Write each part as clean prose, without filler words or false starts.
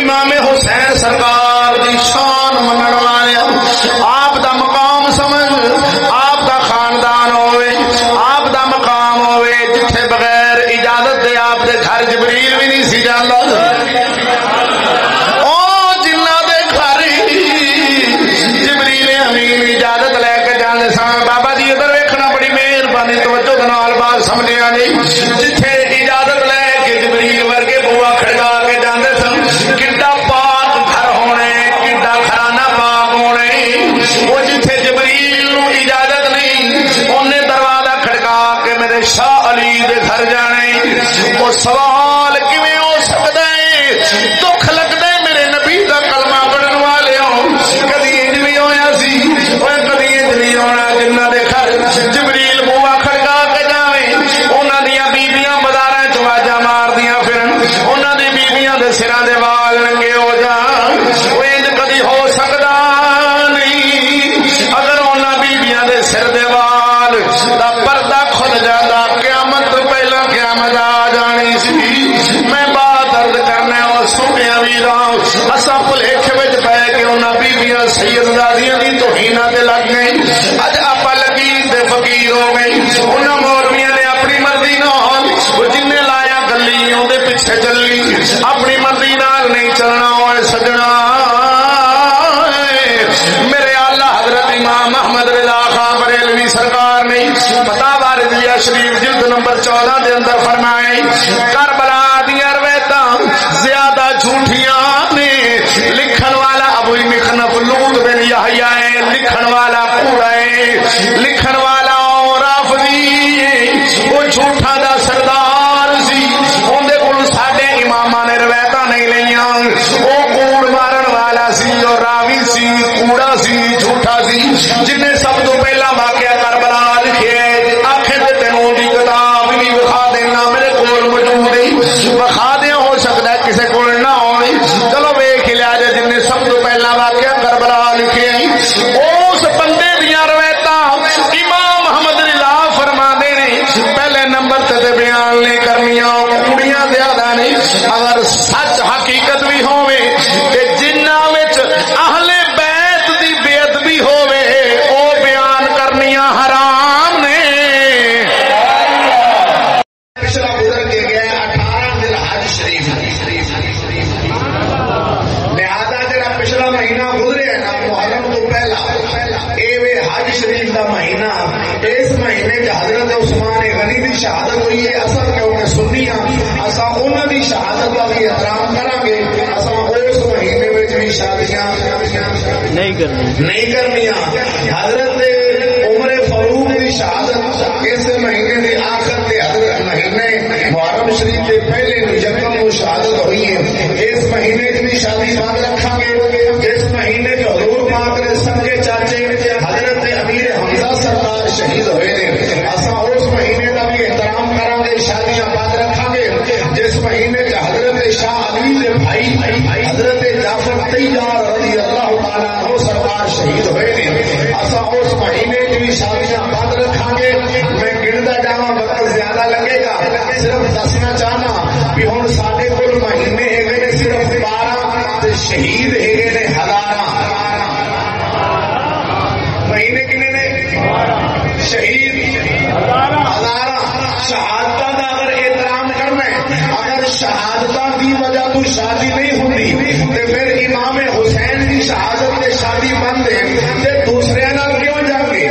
امام حسین سرکار دی شان منن والے آپ دا مقام سمجھ آپ دا خاندان ہوئے آپ دا مقام ہوئے جتھے بغیر اجازت دے آپ دے گھر جبریل بھی نہیں سی جاندا اجازت لے کے جانے سن بابا جی ادھر ویکھنا بڑی مہربانی توجہ دے نال بات سمجھیا نہیں جتھے اجازت لے کے جبریل ورگے بوا کھڑکا کے جاندے سن کڈا پاک گھر ہونے کڈا گھرانہ پاک ہونے وہ جتھے جبریل نو اجازت نہیں اونے دروازہ کھڑکا کے میرے شاہ علی دے گھر جانے وہ سوال کیویں ہو سکدا ہے دکھ لگدا ہے میرے نبی دا کلمہ پڑھن والے ہو کدی انج بھی ہویا سی جنہ دے گھر جبریل بوا کھڑکا کے جاوے انہاں دیاں بیبییاں بازاراں چ واجاں ماردیاں پھرن انہاں دی بیبییاں دے سراں دے وال ننگے ہو جان او انج کدی ہو سکدا نہیں اگر انہاں بیبییاں دے سر دے وال دا پردہ کھل جاندا قیامت تو پہلا قیامت آ جانی سی میں بات عرض کرنا او سنیا ویراں اساں بھلیکھے وچ پے کہ انہاں بیبییاں سیدزادیاں دی توہیناں تے لگ گئیں اج آپ لگی تے فقیر ہو گئی انہاں مولویاں نے اپنی مرضی نال جن نے لایا گلی اون دے پیچھے چلی اپنی مرضی نال نہیں چلنا ہوئے سجنا میرے آلہ حضرت امام احمد رضا خان بریلوی سرکار نے پتہ واردیہ شریف جلد نمبر 14 دے اندر فرمائے کربلا دیاں روایتاں زیادہ جھوٹیاں نے لکھن والا ابو مخنف لوط بن یحییٰ ہے لکھن والا کوڑا ہے لکھن والا رافضی وہ جھوٹا دا سردار سی اون دے کول ساڈے اماماں نے روایتاں نہیں لیاں او کوڑ مارن والا سی اور راوی سی کوڑا سی جھوٹا سی جن نے سب تو پہلا واقعہ کربلا لکھیا ہے آکھے تے تینوں دی کتاب بھی وکھا دینا میرے کول موجود ہے وکھا دے ہو سکدا ہے کسے کول نہ ہوے چلو ویکھ لیا جے جن نے سب تو پہلا واقعہ کربلا لکھیا ہے اس بندے دیاں روایتاں امام احمد رضا فرماندے نے پہلے نمبر تے بیان نہیں کرنیاں کڑیاں زیادہ نہیں اگر سچ حقیقت بھی ہوے تے جنہاں وچ اہل بیت دی بے ادبی ہوے او بیان کرنیاں حرام نے پچھلا گزر کے گیا 18 دن حج شریف لہذا جڑا پچھلا مہینہ گزریا نا محرم تو پہلا اے وے حج شریف دا مہینہ اس مہینے چ حضرت عثمان غنی دی شہادت ہوئی ہے اصل کیونکہ سنی ہاں اساں انہاں دی شہادت دا بھی احترام کریں گے اساں اس مہینے وچ بھی شادیاں نہیں کرنیاں حضرت عمر فاروق دی شہادت اس مہینے دے آخر تے حضرت مہینے محرم شریف دے پہلے یکم کو شہادت ہوئی ہے اس مہینے دی شادی بات رکھاں گے اس مہینے جو حضور پاک نے سب کے چاچے حضرت امیر حمزہ سرکار شہید ہوئے نے اساں اس مہینے کا بھی احترام کریں گے شادیاں بات رکھاں گے جس مہینے کے حضرت شاہ علی کے بھائی حضرت جعفر طیار رضی اللہ تعالیٰ عنہ سرکار شہید ہوئے نے اساں اس مہینے کی بھی شادیاں بات رکھاں گے میں گنتا جاواں وقت زیادہ لگے گا صرف دسنا چاہنا کہ ہن ساڈے کول مہینے ہے صرف 12 تے شہید ہے نے ہزاراں مہینے کنے نے شہید ہزاراں شہادتاں دا اگر احترام کرنا ہے اگر شہادتاں دی وجہ تو شادی نہیں ہوندی تے پھر امام حسین دی شہادت تے شادی بند ہے تے دوسرے نال کیوں جاؤ گے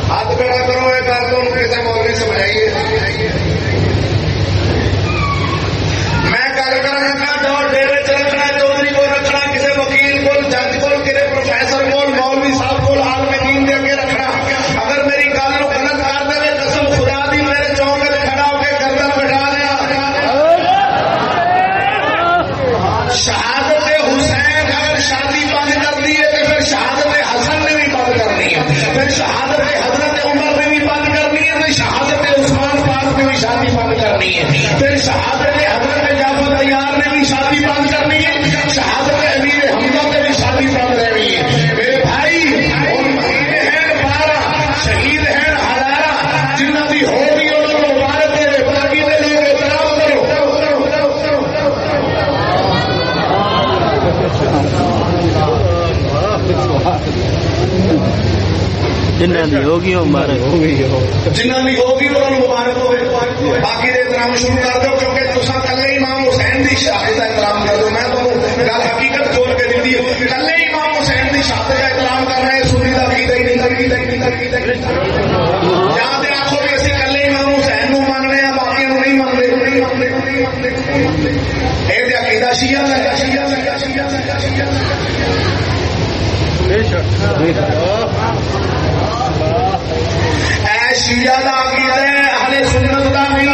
ہاتھ کھڑا کرو ایک بار تو کسی مولوی سمجھائیے میں گل کرنا دور ڈیرے چ رکھنا چودھری کو رکھنا کسی وکیل کو جج کو کسی پروفیسر کو مولوی صاحب کو عالم دین دے کے رکھنا اگر میری گل نو غلط کر دے قسم خدا دی میرے چوک تے کھڑا ہو کے گردن بٹھا دیا شہادت حسین اگر شادی بند کر دی ہے تو پھر شہادت حسن نے بھی بند کرنی ہے پھر شہادت حضرت عمر نے بھی بند کرنی ہے پھر شہادت عثمان پاک نے بھی شادی بند کرنی ہے پھر شہادت حضرت جعفر طیار نے بھی شادی بند کرنی ہے شہادت امیر حمزہ نے بھی شادی بند رہنی ہے میرے بھائی ان مہینے ہیں 12 شہید ہیں ہزارہ جنہ دی ہو گئی انہوں نے مبارک دے جنہاں دی ہوگی مبارک ہو گئی ہو جنہاں دی ہوگی انہاں نوں مبارک ہوے باقی دے احترام شروع کر دو کیونکہ تساں کلے امام حسین دی شہادت دا احترام کر دو میں تانوں گل حقیقت کھول کے دتی ہے کلے امام حسین دی شہادت دا احترام کرنا ہے سنی دا عقیدہ ہی نہیں یا تے آکھو کہ اسی کلے امام حسین نوں مننے ہیں باقی نوں نہیں منتے اے تے عقیدہ شیعہ دا ہے شیعہ دا عقیدہ ہے اہل سنت دا نہیں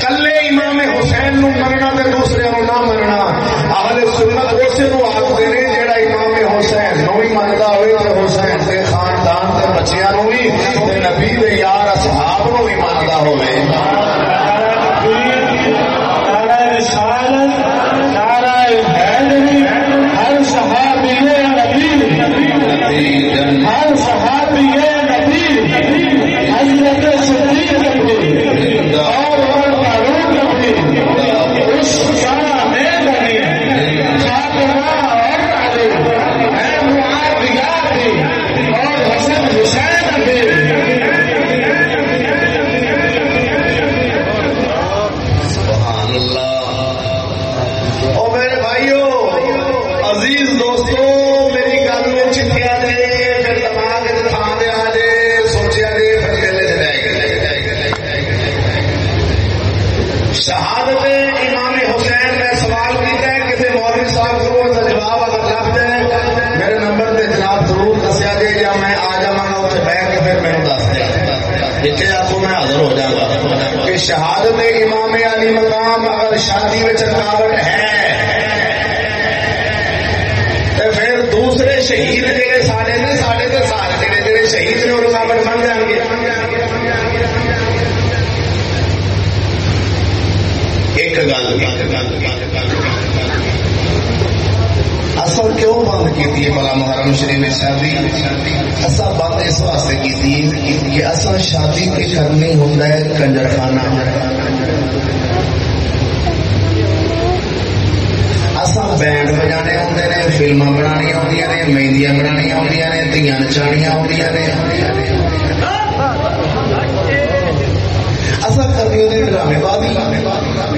کلے امام حسین نو مننا تے دوسرے نو نہ مننا اہل سنت اسے نو آکھدے نے جیڑا امام حسین نو ہی مندا ہوئے تے حسین دے خاندان تے بچیاں نو بھی تے نبی دے یار اصحاب نو بھی مندا ہوئے ہر صحابی نبی ہر صحابی نبی حضرت صدیق نبی اور فاروق نبی اس سارا میں نبی فاطمہ اور علی معاویہ نبی اور حسن حسین نبی سبحان اللہ او میرے بھائیو عزیز دوستو میری گل میں چٹھیا دے پھر دماغ تھان دے آ جے سوچیا دے پھر دل چ رہ گئے شہادت امام حسین میں سوال کیتا ہے کسی مولوی صاحب کو اس کا جواب اگر لب جائے میرے نمبر پہ جناب ضرور دسیا جے یا میں آ جاواں گا اتنے بیٹھ کے پھر میرے دس دے اتنے آخو میں حاضر ہو جاؤں گا کہ شہادت امام علی مقام اگر شادی میں رکاوٹ ہے تو پھر دوسرے شہید جڑے سارے نے سارے تو سارے جڑے شہید نے وہ رکاوٹ بن جان گے ایک گل اصل کیوں بند کی بلا محرم شریف میں شادی اصل بند اس واسطے کی کہ اصل شادی کی کرنی ہوتا ہے کنجر خانہ اصل بینڈ بجانے ہوتے ہیں فلما بنانیاں ہوتی نے مہندیاں بنانیاں ہوتی نے دھیاں نچانیاں ہوتی نے اصل کرنی ہوتی ڈرامے بازی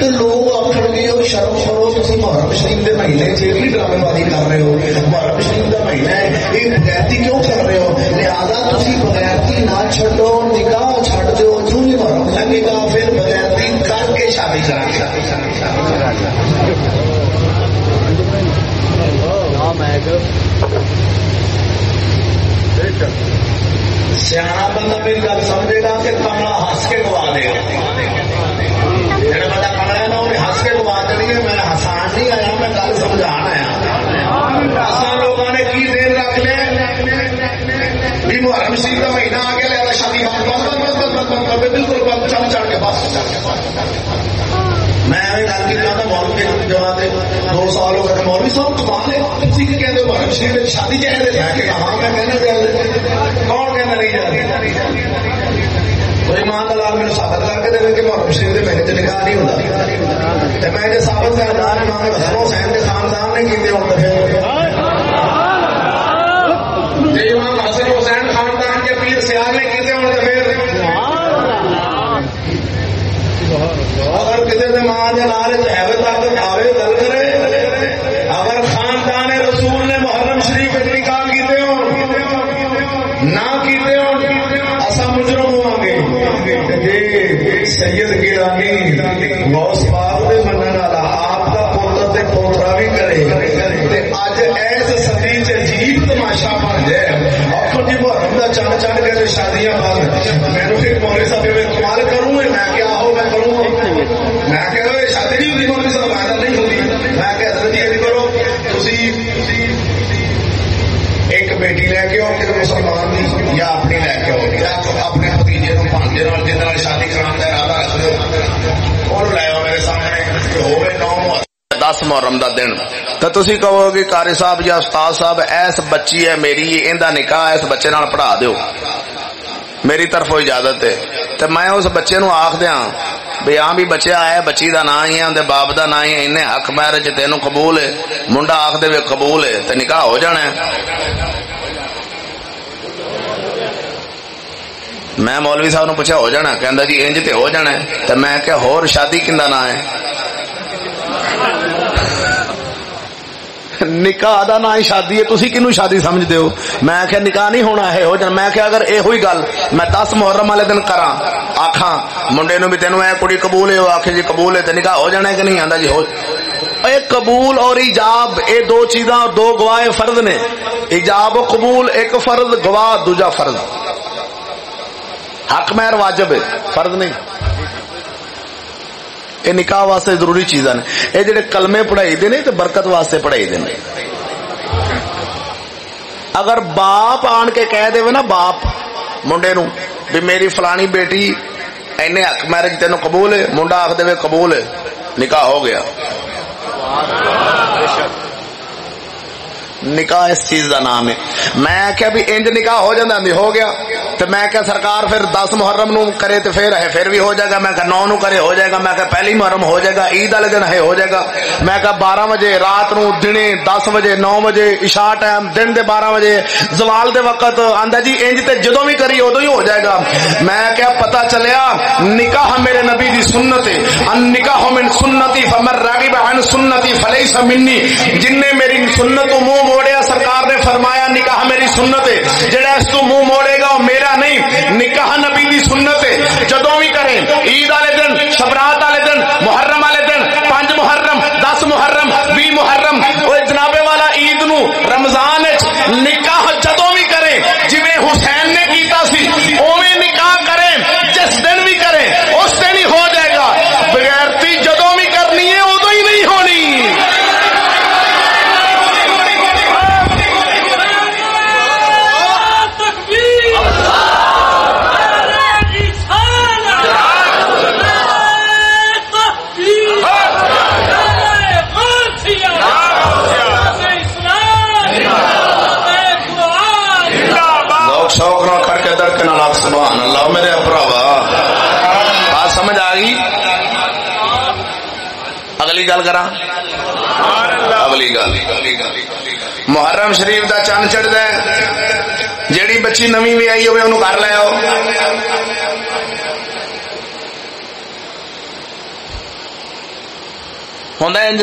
تو لوگ آخر گے شرم کرو تم محرم شریف کے مہینے چ بھی ڈرامے بازی کر رہے ہو محرم شریف کا مہینہ ہے یہ بغیرتی کیوں کر رہے ہو لہٰذا تھی بغیرتی نہ چھڈو نکاح چھڈ دو جو بھی محرم لگے گا پھر بغیرتی کر کے شادی کرا سیاح بندہ میری گل سمجھے گا کہ کملا ہس کے گوا دے گا جہاں بندہ کملا ہے نا انہیں ہس کے گوا دینی ہے میں ہسان نہیں آیا میں گل سمجھان آیا اصل لوگوں نے کی دیر رکھ لے بھی محرم شریف کا مہینہ آ گیا لہذا شادی بالکل چل چڑھ کے بس میں گل کی کہا مولوی جگہ 2 سال ہو گئے مولوی صاحب کمال ہے تھی کہ کہتے ہو محرم شریف میں شادی چاہیے لے کے ہاں میں کہنا کون کہنا نہیں جاتی کوئی ایمان دلال میرے ثابت کر کے دے کہ محرم شریف کے مہینے سے نکاح نہیں ہوتا میں جو ثابت کرتا ہے امام حسن حسین کے خاندان نے کیتے ہوتے تھے امام حسن حسین خاندان کے پیر سیال نے کیتے ہوتے پھر اگر کسی نے ماں کے نال ہے طاقت آوے گل کرے اگر خاندان رسول نے محرم شریف نکاح کیتے ہو نہ کیتے ہو ایسا مجرم ہوا گے سید گیلانی غوث پاک دے منن والا آپ کا پوتر تے پوترا بھی کرے تے اج ایس صدی چ عجیب تماشا بن جائے آخر جی محرم کا چڑھ چڑھ کے شادیاں بند میں پھر مولوی صاحب میں کمال کروں میں کیا ہو میں کروں میں کہ شادی نہیں ہوتی مولوی صاحب فائدہ نہیں ہوتی میں کہ حضرت جی یہ کرو تسی ایک بیٹی لے کے آؤ کسی مسلمان کی یا اپنی لے کے آؤ یا اپنے بھتیجے کو بھانجے جن شادی کرانے کا ارادہ رکھ دو اور لے آؤ میرے سامنے کہ ہوئے 10 محرم دا دن تو تسی کہو گے قاری صاحب یا استاد صاحب ایس بچی ہے میری اندا نکاح اس بچے نال پڑھا دیو میری طرفوں اجازت ہے تو میں اس بچے نو آخ دیاں بھی ہاں بھی بچہ ہے بچی دا نام ہی ہے اندر باپ دا نام ہی ہے انہیں حق میرے چ تینوں قبول ہے منڈا آخ دے قبول ہے تو نکاح ہو جانا ہے میں مولوی صاحب نے پوچھا ہو جانا؟ کہندا جی انج تے ہو جانا ہے. تے میں کہ ہور شادی کندا نا ہے؟ نکاح دا نا ہی شادی ہے. تسی کنوں شادی سمجھدے ہو؟ میں کہ نکاح نہیں ہونا ہے ہو جانا. میں کہ اگر اے ہوئی گل میں 10 محرم والے دن کراں آکھاں منڈے نو بھی تینوں اے کڑی قبول ہے، آکھے جی قبول ہے، تے نکاح ہو جانا ہے کہ نہیں؟ آندا جی ہو. اے قبول اور ایجاب اے دو چیزاں اور دو گواہ فرض نے. ایجاب و قبول ایک فرض، گواہ دوجا فرض. حق مہر واجب ہے، فرض نہیں. یہ نکاح واسطے ضروری چیزاں نے. یہ جڑے کلمے پڑھائی دے نے تے برکت واسطے پڑھائی دے نے. اگر باپ آن کے کہہ دے نا باپ منڈے نو بھی میری فلانی بیٹی اینے حق مہر تینوں قبول ہے، منڈا آخ دے قبول ہے، نکاح ہو گیا. نکاح اس چیز کا نام ہے. میں کیا بھی انج نکاح ہو جاتا نہیں ہو گیا. تو میں کیا سرکار پھر 10 محرم نو کرے تو پھر بھی ہو جائے گا. میں کہا 9 نو کرے ہو جائے گا. میں کہا پہلی محرم ہو جائے گا. عید والے دن ہے ہو جائے گا. میں کہا 12 بجے رات نو دنے 10 بجے 9 بجے عشاء ٹائم دن دے 12 بجے زوال دے وقت آندا جی انج تے جدوں بھی کری ادو ہی ہو جائے گا. میں کیا پتہ چلیا نکاح میرے نبی دی سنت ہے. ان نکاح من سنتی فمن راغب عن سنتی فلیس منی. جن نے میری سنت تو منہ موڑیا سرکار نے فرمایا نکاح میری سنت ہے. جڑا اس تو منہ موڑے گا وہ میرا نہیں. نکاح نبی دی سنت ہے. جدوں بھی کریں عید والے دن، شبرات والے دن، محرم والے دن، 5 محرم 10 محرم 20 محرم اور جناب والا عید نو رمضان نکاح جدوں بھی کریں جویں حسین نے کیتا سی اوویں نکاح کریں. جس دن بھی کریں اس دن ہی ہو جائے گا. بغیرتی جدوں بھی کرنی ہے ادو ہی نہیں ہونی. شوق نہ کر کے در کے نہ لاکھ سبحان اللہ. میرے بھراوا بات سمجھ آ گئی؟ اگلی گل کراں. اگلی گل محرم شریف دا چند چڑھدا ہے. جیڑی بچی نویں بھی آئی ہوئے انہوں کر لے آؤ. ہوندا ہے انج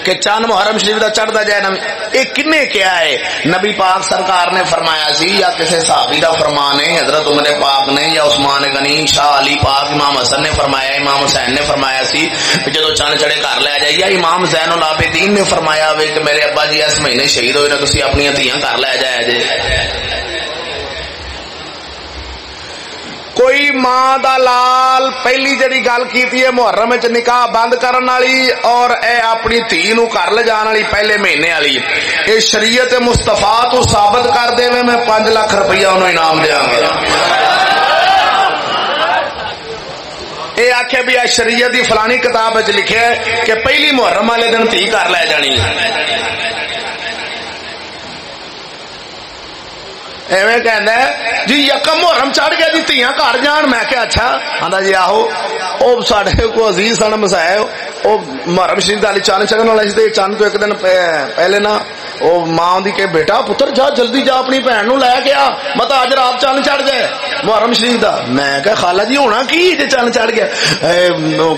کہ چاند محرم شریف دا چڑھدا جائے. یہ کنے کیا ہے؟ نبی پاک سرکار نے فرمایا سی یا کسی صحابی دا فرمان ہے، حضرت عمر پاک نے یا عثمان غنی، شاہ علی پاک، امام حسن نے فرمایا، امام حسین نے فرمایا سی جدو چند چڑھے گھر لے جائے. یا امام زین العابدین نے فرمایا ہوئے کہ میرے ابا جی اس مہینے شہید ہوئے نا تسی اپنی دھیاں گھر لے جایا جے. کوئی ماں دا لال پہلی جڑی گل کیتی ہے محرم وچ نکاح بند کرن والی اور اے اپنی دھی نو گھر لے جان والی پہلے مہینے والی، اے شریعت مصطفیٰ تو ثابت کر دے میں 5 لاکھ روپیہ انہوں انعام دیاں گا. اے آکھے بھی شریعت دی فلانی کتاب وچ لکھیا ہے کہ پہلی محرم والے دن دھی گھر لے جانی ہے. ایویں کہندا ہے جی یکم محرم چڑھ گیا جی دھیاں گھر جان. میں کہ اچھا. آندا جی آہو او ساڈے کو عزیز سن مسائے او محرم شریف دا چاند چڑھن والا سی. چاند تو ایک دن پہلے نا او ماں دی کہ بیٹا پتر جا جلدی جا اپنی بہن نو لے کے آ مت اج رات چاند چڑھ جائے محرم شریف دا. میں کہ خالہ جی ہونا کی جے چاند چڑھ گیا؟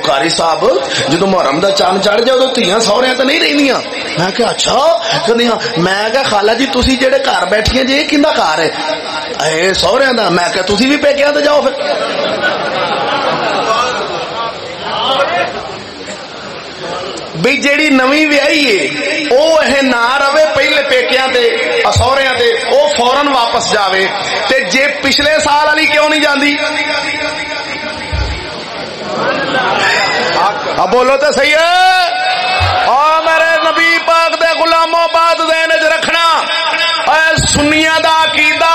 قاری صاحب جدوں محرم دا چاند چڑھ جائے اودوں دھیاں سہریاں تے نہیں رہندیاں. میں کہ اچھا کدیاں. میں کہ خالہ جی تسی جڑے گھر بیٹھیاں جی کیندا گھر ہے؟ اے سہریاں دا. میں کہ تسی بھی پیکیاں تے جاؤ پھر. بھی جیڑی نویں ویائی ہے او اے نہ رہے پہلے پیکیاں تے سہریاں تے او فوراً واپس جاوے. تے جے پچھلے سال والی کیوں نہیں جاندی؟ اب بولو تے صحیح ہے. او میرے نبی پاک دے غلاموں بات ذہن وچ رکھنا اے سنیاں دا عقیدہ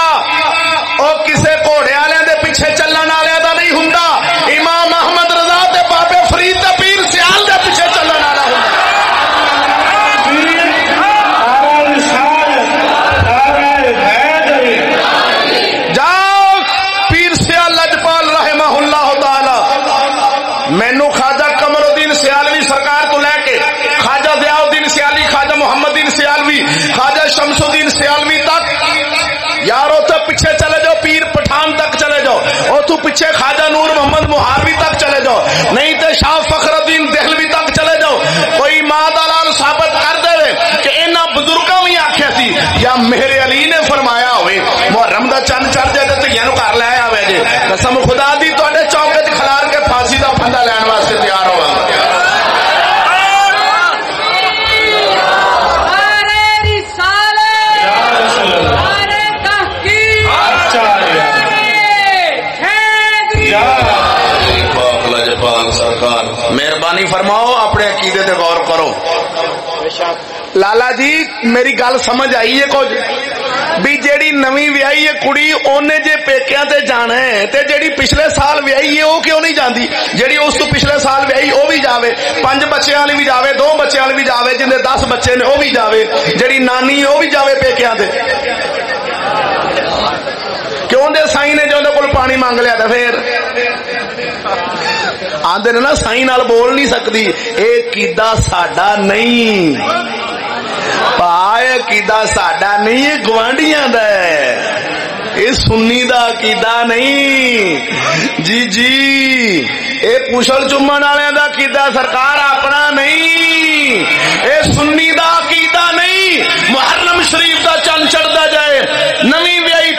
او کسے گھوڑے والے دے پیچھے چلن والے دا نہیں ہوندا. امام احمد رضا تے بابے فرید تے پیر سیال دے پیچھے چلن والا ہوندا. جاؤ پیر سیال لجپال رحمہ اللہ تعالی مینوں خواجہ قمر الدین سیالوی سرکار تو لے کے خواجہ ضیاء الدین سیالوی، خواجہ محمد الدین سیالوی، خواجہ شمس الدین سیالوی تک یارو تے پیچھے چلے جاؤ، پیر پٹھان تک چلے پیچھے خواجہ نور محمد مہاروی تک چلے جاؤ، نہیں تو شاہ فخر الدین دہلوی تک چلے جاؤ، کوئی ماں دا لال ثابت کر دے کہ انہاں بزرگاں بھی آکھیا سی یا میرے علی نے فرمایا ہوئے محرم دا چند چڑھ جائے تے تیاں نوں گھر لے آوے جے، قسم خدا دی تواڈے چوکے تے کھلار کے پھانسی دا پھندا لین واسطے تیار ہوواں گا۔ مہربانی فرماؤ اپنے عقیدے تے غور کرو۔ لالا جی میری گل سمجھ آئی ہے کچھ بھی جیڑی نویں ویائی ہے کڑی اونے جے پیکیاں تے جانا ہے تے جیڑی پچھلے سال ویائی ہے وہ کیوں نہیں جاندی؟ جیڑی اس تو پچھلے سال ویائی وہ بھی جاوے، 5 بچیاں والی بھی جاوے، 2 بچیاں والی بھی جاوے، جن دے 10 بچے نے وہ بھی جاوے، جیڑی نانی وہ بھی جاوے پیکیاں تے۔ کیوں دے سائیں نے جو کول پانی مانگ لیا تھا پھر آندے نے نا سائیں نال بول نہیں سکتی، اے قیدا ساڈا نہیں پائے، قیدا ساڈا نہیں، یہ گوانڈیاں دا ہے، اے سنی دا عقیدہ نہیں جی جی، اے پوچھل چومن والے دا عقیدہ سرکار اپنا نہیں، اے سنی دا عقیدہ نہیں۔ محرم شریف دا چند چڑھتا جائے، نویں ویائی